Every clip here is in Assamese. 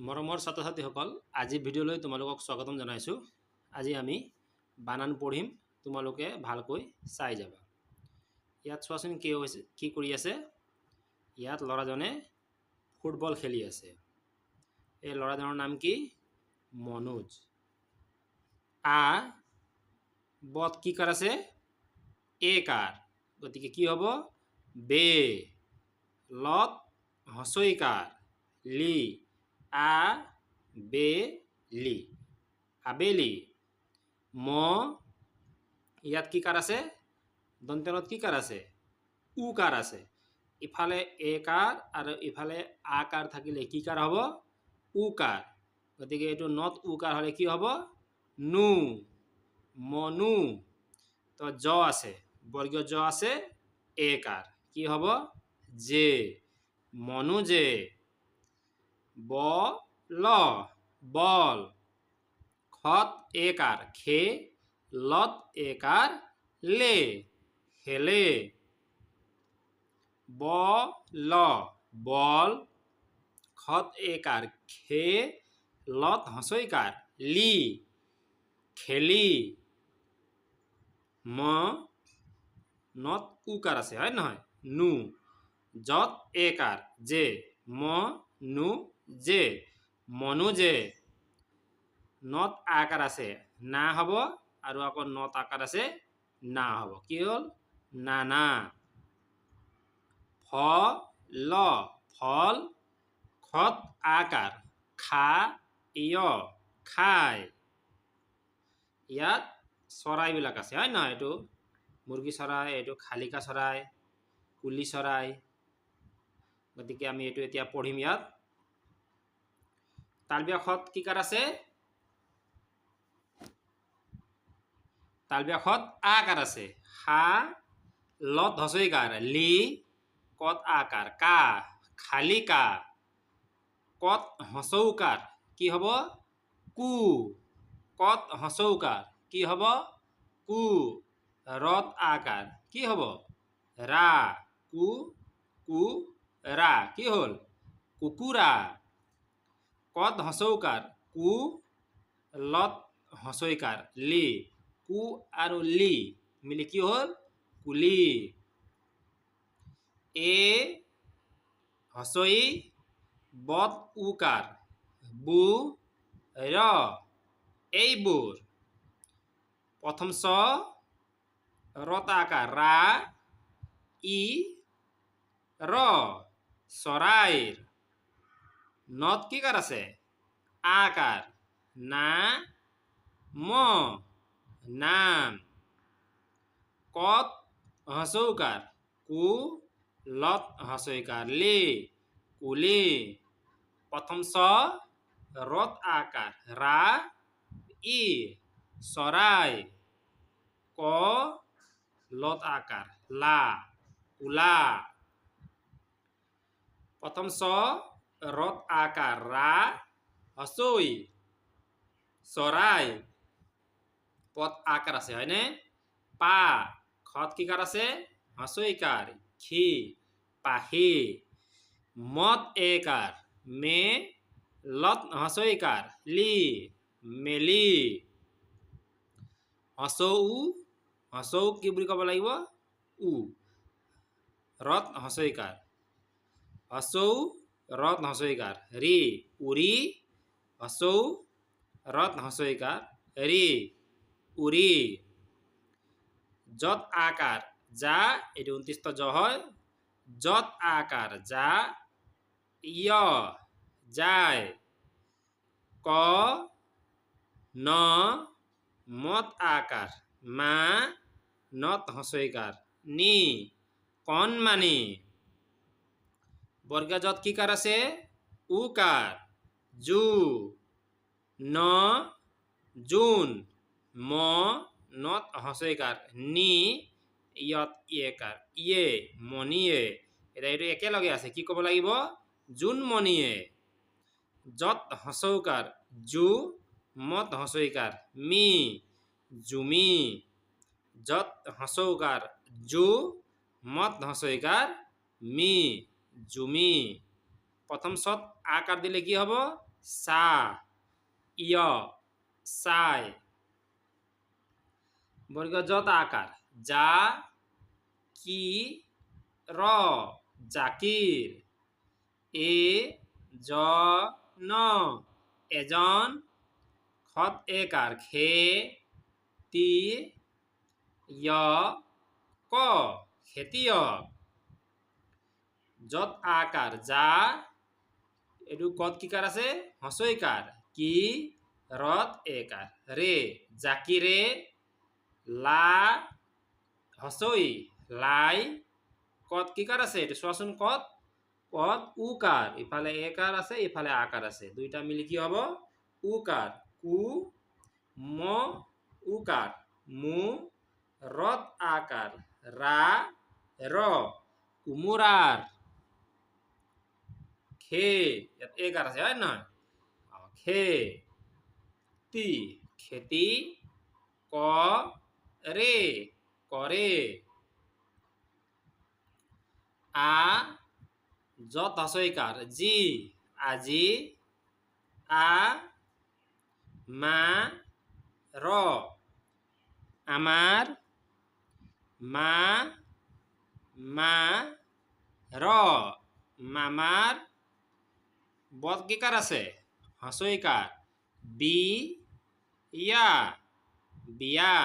মৰমৰ ছাত্ৰ ছাত্ৰীসকল, আজি ভিডিঅ'লৈ তোমালোকক স্বাগতম জনাইছোঁ। আজি আমি বানান পঢ়িম, তোমালোকে ভালকৈ চাই যাবা। ইয়াত চোৱাচোন কি কৰি আছে। ইয়াত ল'ৰাজনে ফুটবল খেলি আছে। এই ল'ৰাজনৰ নাম কি? মনোজ। আ বত কি কাৰ আছে? এ কাৰ, গতিকে কি হ'ব? বে। লত হছইকাৰ, লি। আ বে লি, আবেলি। ম ইয়াত কি কাৰ আছে? দন্ত্যনত কি কাৰ আছে? উ কাৰ আছে। ইফালে এ কাৰ আৰু ইফালে আ কাৰ থাকিলে কি কাৰ হ'ব? উ কাৰ। গতিকে এইটো নত উ কাৰ হ'লে কি হ'ব? নু। মনু। তো জ আছে, বৰ্গীয় জ আছে, এ কাৰ, কি হ'ব? জে। মনুজে। ব ল বল। খত এ কাৰ, খে। লত এ কাৰ, লে, খেলে। ব ল বল। খত এ কাৰ, খে। লত হছইকাৰ, লি, খেলি। ম নত উ কাৰ আছে, হয় নহয়? নু। যত এ কাৰ, জে। ম নু জে, মনুজে। নত আকাৰ আছে, না হ'ব, আৰু আকৌ নত আকাৰ আছে, না হ'ব। কি হ'ল? নানা। ফ ল ফল। খত আকাৰ, খা য়, খায়। ইয়াত চৰাইবিলাক আছে, হয় নহয়? এইটো মুৰ্গী চৰাই, এইটো শালিকা চৰাই, কুলি চৰাই। গতিকে আমি এইটো এতিয়া পঢ়িম। ইয়াত তালবীয়া খত কি কাৰ আছে? তালবীয়া খত আ কাৰ আছে। খা। লত হছইকাৰ, লি। কত আকাৰ, কা, খালিকা। কত হছৌকাৰ, কি হ'ব? কু। কত হছৌকাৰ, কি হ'ব? কু। ৰত আকাৰ, কি হ'ব? ৰা। কু কু ৰা, কি হ'ল? কুকুৰা। কত হছৌকাৰ, কু। লত হছইকাৰ, লি। কু আৰু লি মিলি কি হ'ল? কুলি। এ হছই বত উ কাৰ, বু। ৰ এইবোৰ। প্ৰথম চ ৰত আকাৰ, ৰা। ই ৰ চৰাইৰ। নত কি কাৰ আছে? আ কাৰ, না। ম নাম। কত হছৌকাৰ, কু। লত হছইকাৰ, লি, কুলি। প্ৰথম চ ৰত আকাৰ, ৰা। ই চৰাই। ক লত আকাৰ, লা, কুলা। প্ৰথম চ ৰত আকাৰ, ৰা। হছই চৰাই। পত আকাৰ আছে, হয়নে? পা। খত কি কাৰ আছে? হছইকাৰ, খি, পাখি। মত এ কাৰ, মে। লত হছইকাৰ, লি, মেলি। হছৌ হছৌ কি বুলি ক'ব লাগিব? উ। ৰত হছইকাৰ, হছৌ ৰত হছইকাৰ, ৰি। উৰি। হছৌ ৰত হছইকাৰ, ৰি, উৰি। যত আকাৰ, যা। এইটো ২৯ জ হয়। যত আকাৰ, যা। য় যায়। ক ন মত আকাৰ, মা। নত হছইকাৰ, নি, কণমানি। বৰ্গীয় যত কি কাৰ আছে? উ কাৰ, জু। ন জুন। ম নত হছইকাৰ, নি। ইয়ত ইয়ে কাৰ, ইয়ে, মণিয়ে। এতিয়া এইটো একেলগে আছে, কি ক'ব লাগিব? জোনমণিয়ে। যত হছৌকাৰ, জু। মত হছইকাৰ, মি, জুমি। যত হছৌকাৰ, জু। মত হছইকাৰ, মি, জুমি। প্ৰথম চত আকাৰ দিলে কি হ'ব? সা ইয় সাই। বর্গ যত আকার যা কি র জাকির। এ জ ন এজন। খত একার খে তি য় ক খেতিয়ক। যত আকার যা এটু কত কিকার আছে হসইকার কি রত একার রে জাকিরে। লা হসই লাই কত কিকার আছে এটা শোয়াশুন কত কত উকার ইফালে একার আছে ইফালে আকার আছে দুইটা মিলে কি হব উকার কু ম উকার মু রত আকার রা র কুমুরার। খে একার আছে হয় না খে তি খেতি ক রে করে। আ যত হসইকার জি আজি। আ মা র আমার। মা মা র মামার। বদ কিকার আছে হসইকার বি ইয়া বিয়া।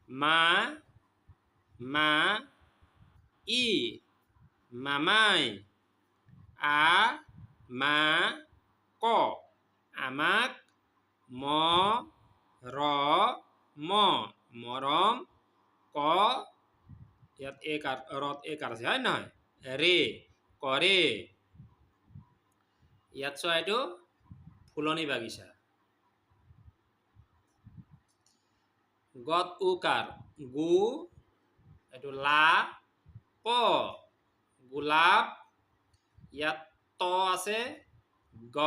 মা মা ই মামাই। আ মা ক আমাক। ম র ম মরম। ক ইয়াত একার রত একার আছে হয় নহয় রে করে। ইয়াত চোৱা এইটো ফুলনি বাগিচা। গত উকাৰ গু এইটো লা প গোলাপ। ইয়াত ত আছে গ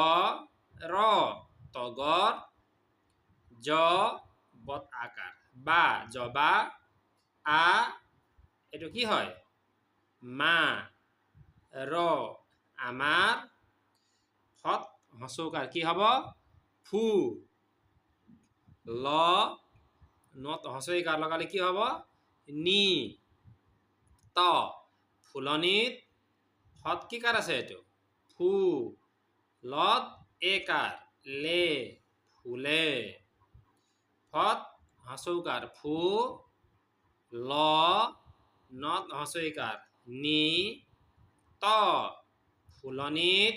ৰ তগৰ। জ বত আকাৰ বা জবা। আ এইটো কি হয় মা ৰ আমাৰ। ফত হচৌকাৰ কি হব ফু। ল নত হচইকাৰ লগালে কি হব নি। ত ফুলনিত ফত কিকাৰ আছে এইটো ফু। লত একাৰ লে ফুলে। ফত হচৌকাৰ ফু। ল নত হচইকাৰ নি। ত ফুলনিত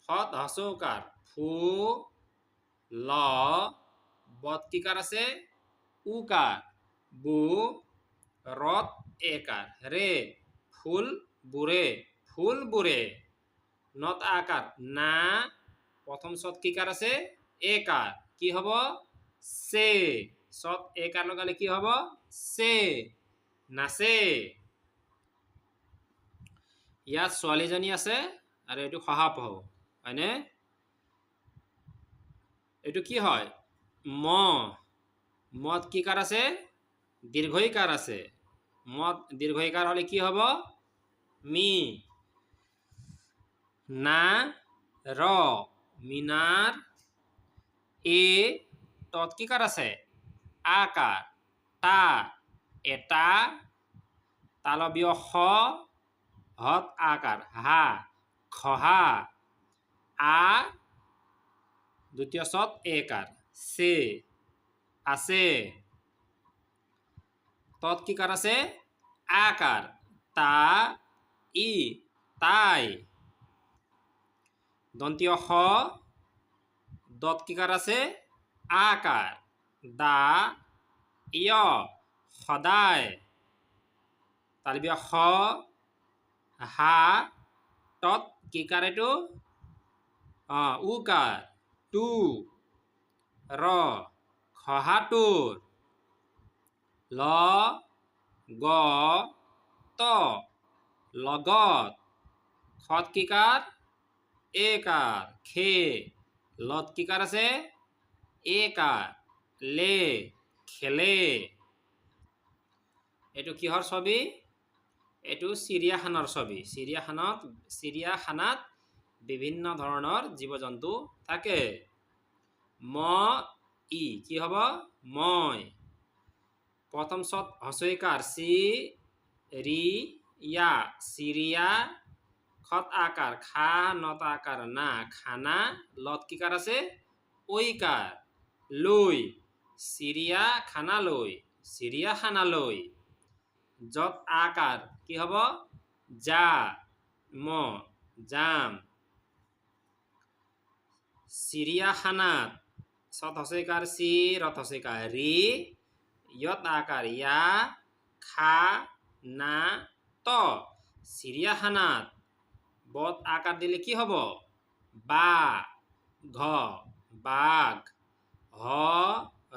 ফত হচৌকাৰ ফু। ল বত কিকাৰ আছে উকাৰ বু। রত একার রে ফুল বুড়ে ফুল বুড়ে। নত আকার না প্রথম সৎ কিকার আছে একার কি হব সে। সৎ একার লগালে কি হব সে নাচে। ইয়াত ছোৱালীজনী আছে আৰু এইটো শহাপহু হয়নে। এইটো কি হয় ম মত কিকাৰ আছে দীর্ঘইকার আছে। মত দীর্ঘইকার হলে কি হব মি। না র মিনার। এ তত কিকার আছে আকার তা এটা। তালবীয় খ হত আকার হা খহা। আ দ্বিতীয় সৎ একার সে আছে। তত কিকার আছে আকার তা ই তাই। দন্তীয় খ দত কিকার আছে আকার দা ইয় সদায়। তালবীয় খ হা তত কিকার এইটো উকার টু র খহাটুর। ল গ ত লগত। খত কিকার একার খে। লত কিকার আছে একার লে খেলে। এইটো কিহৰ ছবি এইটো চিৰিয়াখানাৰ ছবি। চিৰিয়াখানাত বিভিন্ন ধৰণৰ জীৱ জন্তু থাকে। ম ই কি হ'ব মই। প্ৰথম চত হস্ৰইকাৰ চি ৰি ইয়া চিৰিয়া। খত আকাৰ খা নত আকাৰ না খানা। লত কিকাৰ আছে ঐকাৰ লৈ চিৰিয়া খানালৈ চিৰিয়াখানালৈ। যত আকাৰ কি হ'ব যা ম যাম। চিৰিয়াখানাত চত হস্ৰইকাৰ চি ৰত হস্ৰইকাৰ ৰি ইয়ত আকাৰ ইয়া খা না ত চিৰিয়াখানাত। বত আকাৰ দিলে কি হ'ব বা ঘ বাঘ। হ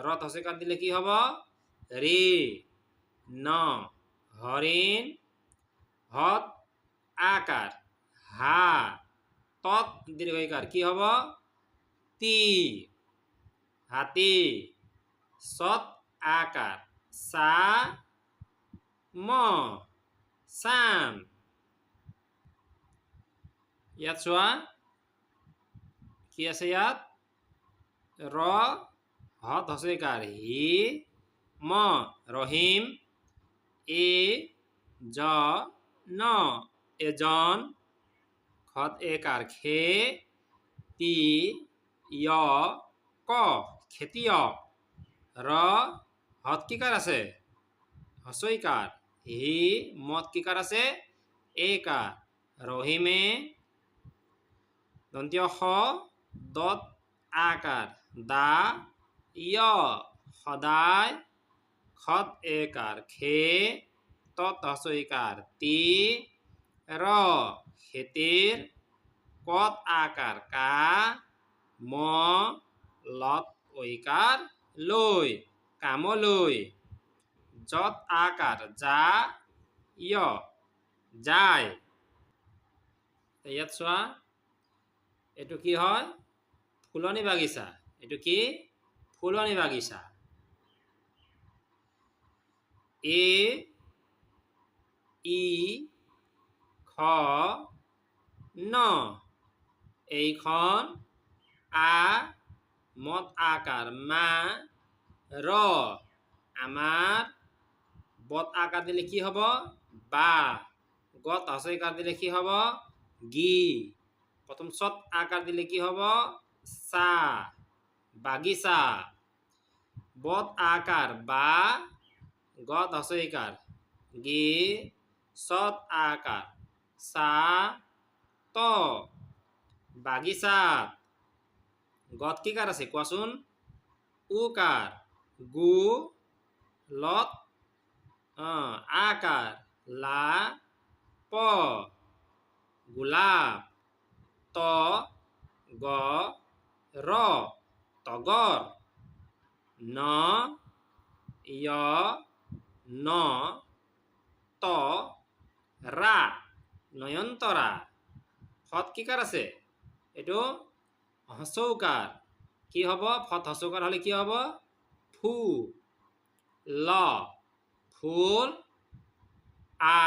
ৰত হস্ৰইকাৰ দিলে কি হ'ব ৰি ন হৰিণ। হত আকাৰ হা তত দীৰ্ঘইকাৰ কি হ'ব তি হাতী। চত আকাৰ চা ম চাম। ইয়াত চোৱা কি আছে ইয়াত ৰ হত হস্ৰইকাৰ হি ম ৰহিম। এ জ ন এজন। খত একাৰ খে তি য় ক খেতিয়ক। ৰ হত কিকাৰ আছে হস্ৰইকাৰ হি মত কিকাৰ আছে এইকাৰ ৰহিমে। দন্ত্য স দত আকাৰ দা য় সদায়। খত একাৰ খে তত হস্ৰইকাৰ তি ৰ খেতিৰ। কত আকাৰ কা ম লত ঐকাৰ লৈ কামলৈ। যত আকাৰ যা য় যায়। ইয়াত চোৱা এইটো কি হয় ফুলনি বাগিচা। এইটো কি ফুলনি বাগিচা। এ ই খ ন এইখন। আ মত আকাৰ মা ৰ আমাৰ। বত আকাৰ দিলে কি হ'ব বা। গত হস্ৰইকাৰ দিলে কি হ'ব গি। প্ৰথম চত আকাৰ দিলে কি হ'ব চা বাগিচা। বত আকাৰ বা গত হস্ৰইকাৰ গি চত আকাৰ চা ত বাগিচাত। গত কিকাৰ আছে কোৱাচোন উকাৰ গু। লত আকাৰ লা প গোলাপ। ত গ ৰ তগৰ। ন য় ন ত ৰা নয়নতৰা। ফত কিকাৰ আছে এইটো হস্ৰৌকাৰ কি হ'ব ফত হস্ৰৌকাৰ হ'লে কি হ'ব ফু ল ফুল। আ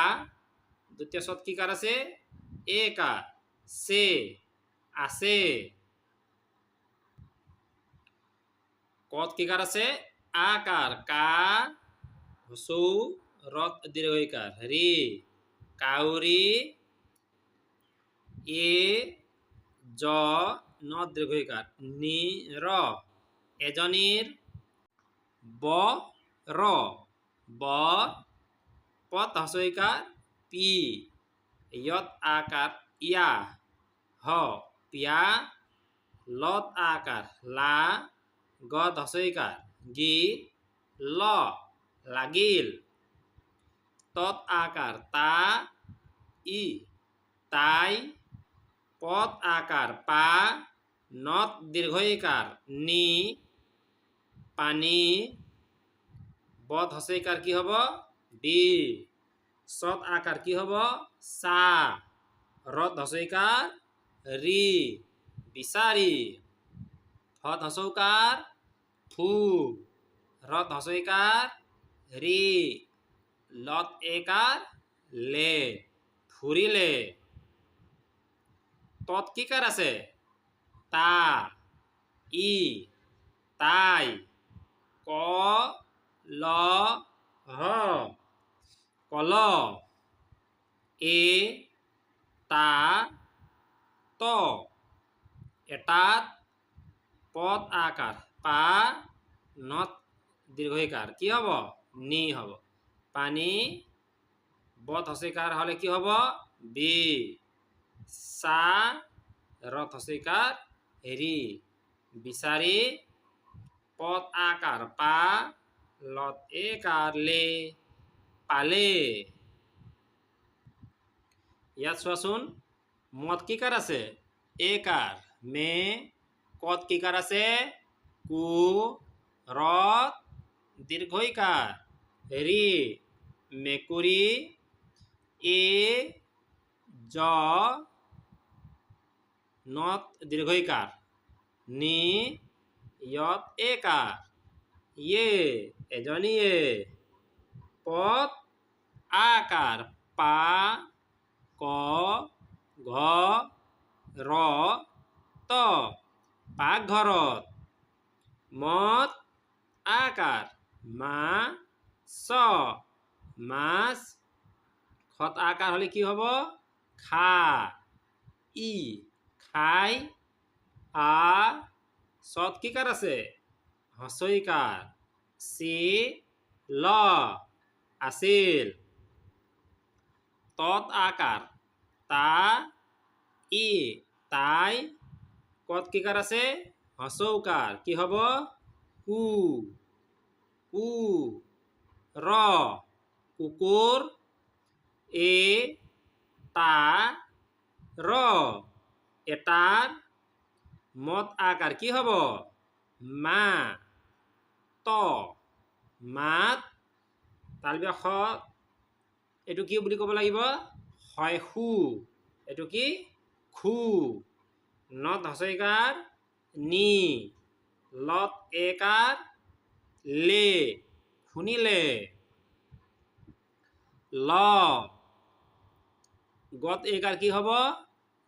দ্বিতীয় চত কিকাৰ আছে একাৰ চে আছে। কত কিকাৰ আছে আকাৰ কা হস্ৰৌ ৰত দীৰ্ঘইকাৰ ৰি কাউৰী। এ জ ন দীৰ্ঘইকাৰ নি ৰ এজনীৰ। ব ৰ ব পত হস্ৰইকাৰ পি ইয়ত আকাৰ ইয়া হ পিয়া। লত আকাৰ লা গত হস্ৰইকাৰ গি ল লাগিল। তত আকাৰ তা ই তাই। পত আকাৰ পা নত দীৰ্ঘইকাৰ নি পানী। বত হস্ৰইকাৰ কি হ'ব বি। চত আকাৰ কি হ'ব চা। ৰত হস্ৰইকাৰ ৰি বিচাৰি। ফত হস্ৰৌকাৰ ফু ৰত হস্ৰইকাৰ ৰি লত একাৰ লে ফুৰিলে। তত কি কাৰ আছে তা ই তাই ক ল হ কল এ তা ত এটাত পদ আকাৰ পা নত দীৰ্ঘইকাৰ কি হ'ব নি হ'ব পানী বত হস্যইকাৰ হলে কি হ'ব বি চা ৰত হস্যইকাৰ হেৰি বিচাৰি পদ আকাৰ পা লত একাৰ লে পালে ইয়াত চোৱাচোন মত কি কাৰ আছে একাৰ মে কত কি কাৰ আছে কু ৰত দীৰ্ঘইকাৰ ৰি মেকুৰী এ জ নত দীৰ্ঘইকাৰ নি ইয়ত একাৰ ইয়ে এজনীয়ে পদ আকাৰ পা ক ঘ ৰ ত পাকঘৰত মত আকাৰ মা ছ মাছ খত আকাৰ হলে কি হ'ব খা ই খাই আ চত কি কাৰ আছে হস্যইকাৰ চি ল আছিল তত আকাৰ তা ই তাই কত কি কাৰ আছে হস্যৌকাৰ কি হ'ব কু কু ৰ কুকুৰ এ তা ৰ এটাৰ মত আকাৰ কি হ'ব মা ত মাত তালব্য এইটো কি বুলি ক'ব লাগিব হয় খু এইটো কি খু নত হস্যইকাৰ নি লত একাৰ লে শুনিলে ল গত একাৰ কি হ'ব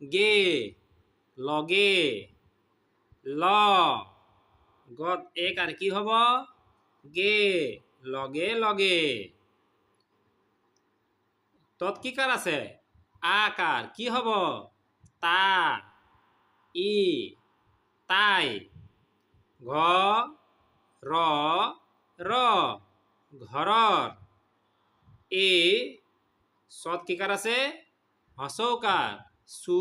গে লগে ল গত একাৰ কি হ'ব গে লগে লগে তত কি কাৰ আছে আকাৰ কি হ'ব তা ই তাই ঘ ৰ ৰ ঘৰৰ এ চত কি কাৰ আছে হস্যৌকাৰ চু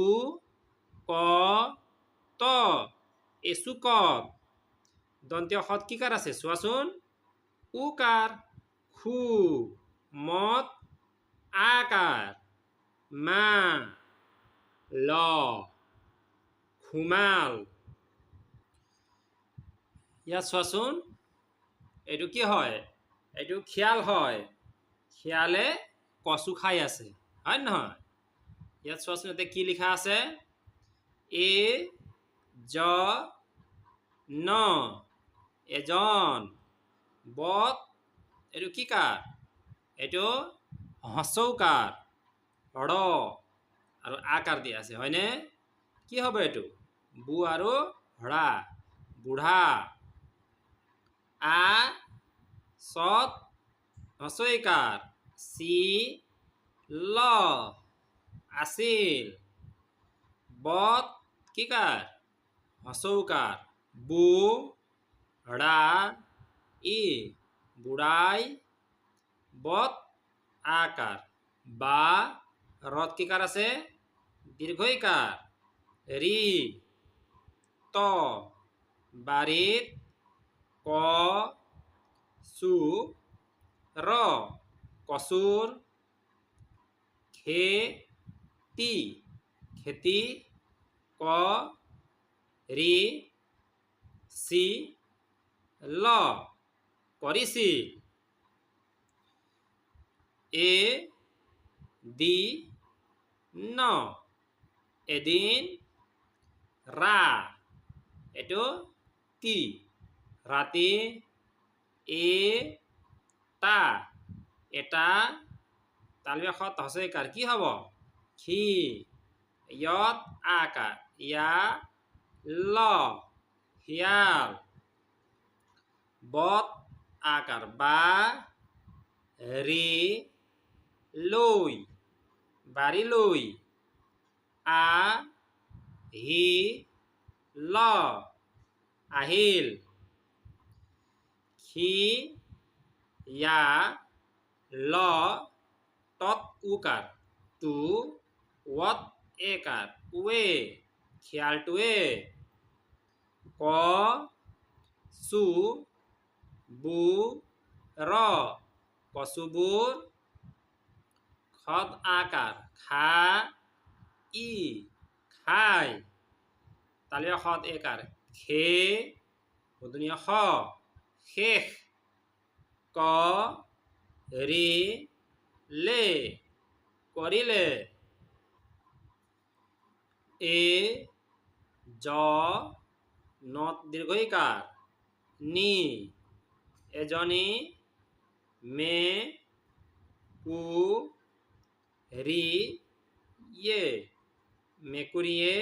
ক ত এচুকত দন্তীয় হত কি কাৰ আছে চোৱাচোন উকাৰ খু মত আকাৰ মা ল খুমাল ইয়াত চোৱাচোন এইটো কি হয় এইটো খিয়াল হয় খিয়ালে কচু খাই আছে হয় নহয় ইয়াত চোৱাচোন এতিয়া কি লিখা আছে এ জ ন এজন বত এইটো কি কাৰ এইটো হস্যৌকাৰ ৰ আৰু আকাৰ দিয়া আছে হয়নে কি হ'ব এইটো বু আৰু হৰা বুঢ়া আ চত হস্যইকাৰ চি ল আছিল বত কি কাৰ হস্যৌকাৰ বু ৰা ই বুঢ়াই বত আকাৰ বা ৰত কি কাৰ আছে দীৰ্ঘইকাৰ ৰি ত বাৰীত ক চু ৰ কচুৰ খেতি খেতি ক ৰি চি ল কৰিছিল এ দি ন এদিন ৰা এইটো তি ৰাতি এ তা এটা তালব্য হস্যইকাৰ কি হ'ব খি ইয়ত আকাৰ ইয়া ল শিয়াল। বত আকাৰ বা ৰি লৈ বাৰীলৈ। আ হি ল আহিল। খি য়া ল তত উকাৰ টু ৱত একাৰ উৱে খিয়ালটোৱে। ক চু বু ৰ কচুবোৰ। খত আকাৰ খা ই খাই। তালিয়া খত একাৰ খে মূৰ্ধন্য খ শেষ। ক ৰি লে কৰিলে। এ জ নত দীৰ্ঘইকাৰ নি এজনী। মে কু ৰি য়ে মেকুৰীয়ে।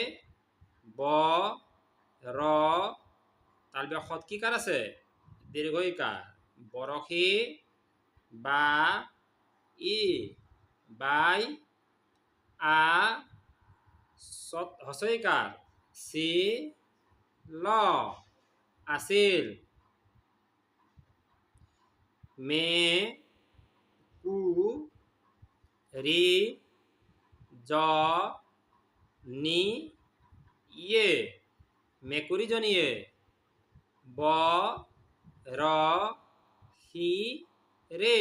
ব ৰ তালব্য খত কি কাৰ আছে দীৰ্ঘইকাৰ বৰশী। বা ই বাই। আ হচইকাৰ চি ল আছিল। মে কু ৰি জ নি য়ে মেকুৰীজনীয়ে। ব ৰ শি ৰে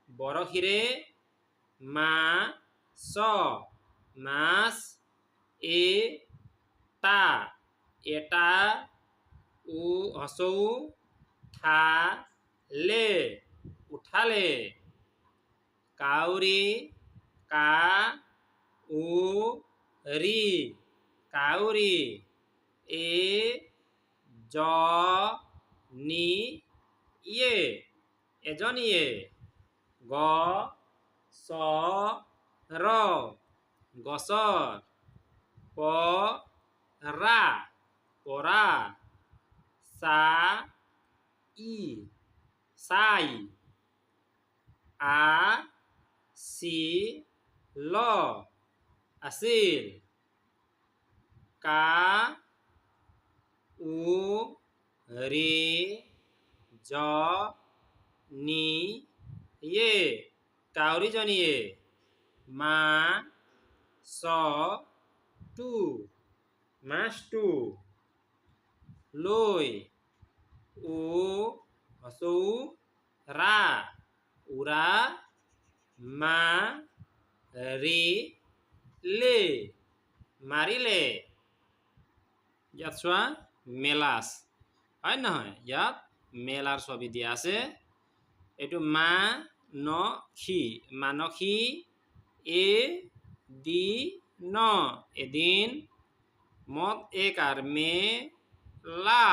বৰশীৰে। মা ছ মাছ। এ টা এটা উ হচৌ থা লে উঠালে। কাউৰী কা উ ৰি কাউৰী। এ জ নি য়ে এজনীয়ে। গ চ ৰ গছৰ। প ৰা পৰা। চা ই চাই। আ চি ল আছিল। কা উ ৰি জ নি য়ে কাউৰীজনীয়ে। মা ছ টু মাছটো। লৈ উ হচৌ ৰা উৰা। মা ৰি লে মাৰিলে। ইয়াত চোৱা মেলাছ হয় নহয় ইয়াত মেলাৰ ছবি দিয়া আছে। এইটো মা ন খি মানসী। এ দি ন এদিন। মত একাৰ মে লা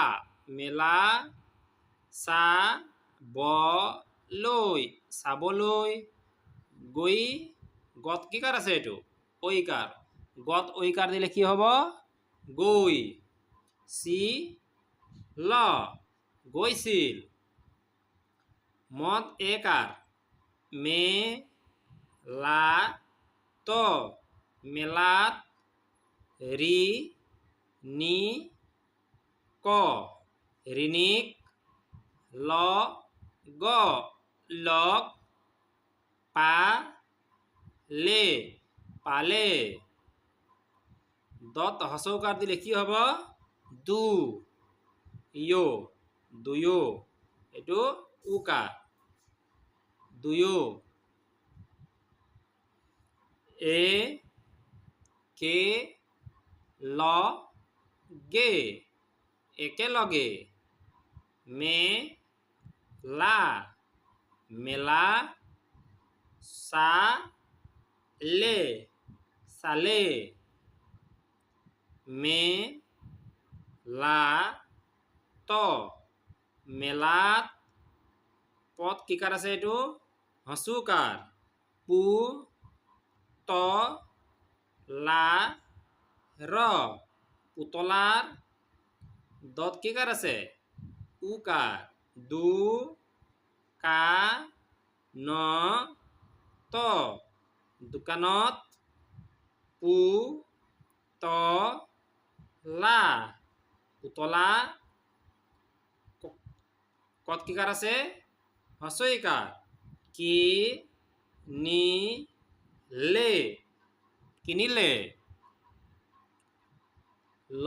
মেলা। চা ব লৈ চাবলৈ। গৈ গত কি কাৰ আছে এইটো ঐকাৰ গত ঐকাৰ দিলে কি হ'ব গৈ। চি ল গৈছিল। মত একাৰ মে লা ত মেলাত। ৰি নি ক ৰিণিক। ল গ লগ। পা লে পালে। দত হচৌকাৰ দিলে কি হ'ব দু ইয় দুয়ো এইটো উকাৰ দুয়ো। এ কে ল গে একেলগে। মে লা মেলা। চা লে চালে। মে লা ত মেলাত। পদ কি কাৰ আছে এইটো হচুকাৰ পু ত লা র পুতলার দত কি কার আছে উকার দু কা ন ত দোকানত পু ত লা পুতলা কত কি কার আছে হস্যই কার কি নি লে কিনিলে ল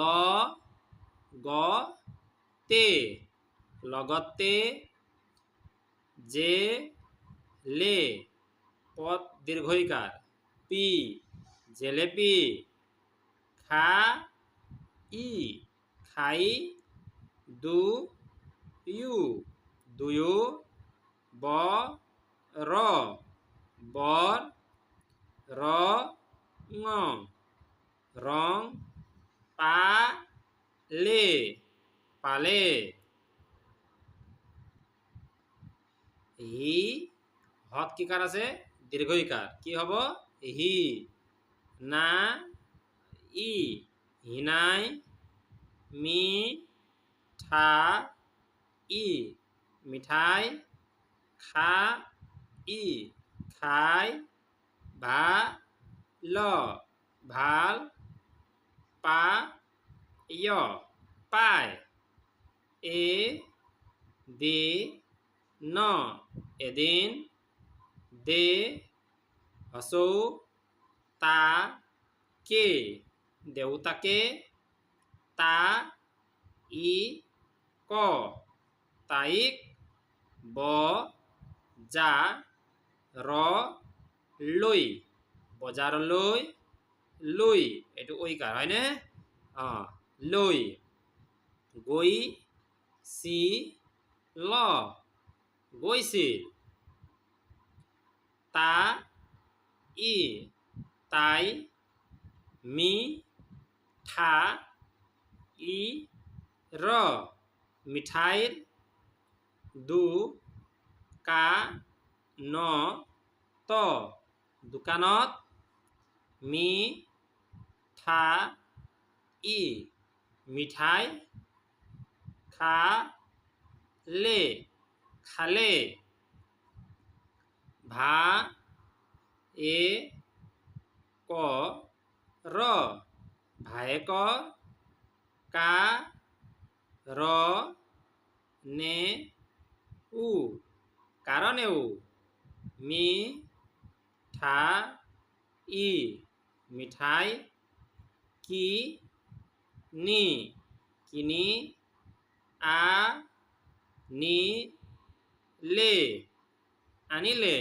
গ তে লগতে যে লে পদ দীর্ঘইকার পি জেলেপি খা ই খাই দু ইউ দুয়ু ব র বর র ঙ রং পা লে পালে হি হত কি কার আছে দীর্ঘইকার কি হব হি না ই হিনাই মি ঠা ই মিঠাই খা ই খাই ভা ল ভাল পা য় পায় এ দি ন এদিন দে হসৌ তা কে দেউতাকে তা ই ক তাইক ব যা ৰ লৈ বজাৰলৈ লৈ এইটো ঐকাৰ হয়নে লৈ গৈ চি ল গৈছিল তা ই তাই মি ঠা ই ৰ মিঠাইৰ দু কা ন ত দোকানত মি ঠা ই মিঠাই খা লে খালে ভা এ ক ৰ ভায়েকৰ কা ৰ নে উ কাৰণেও মি ঠা ই মিঠাই কি নি কিনি আ নি লে আনিলে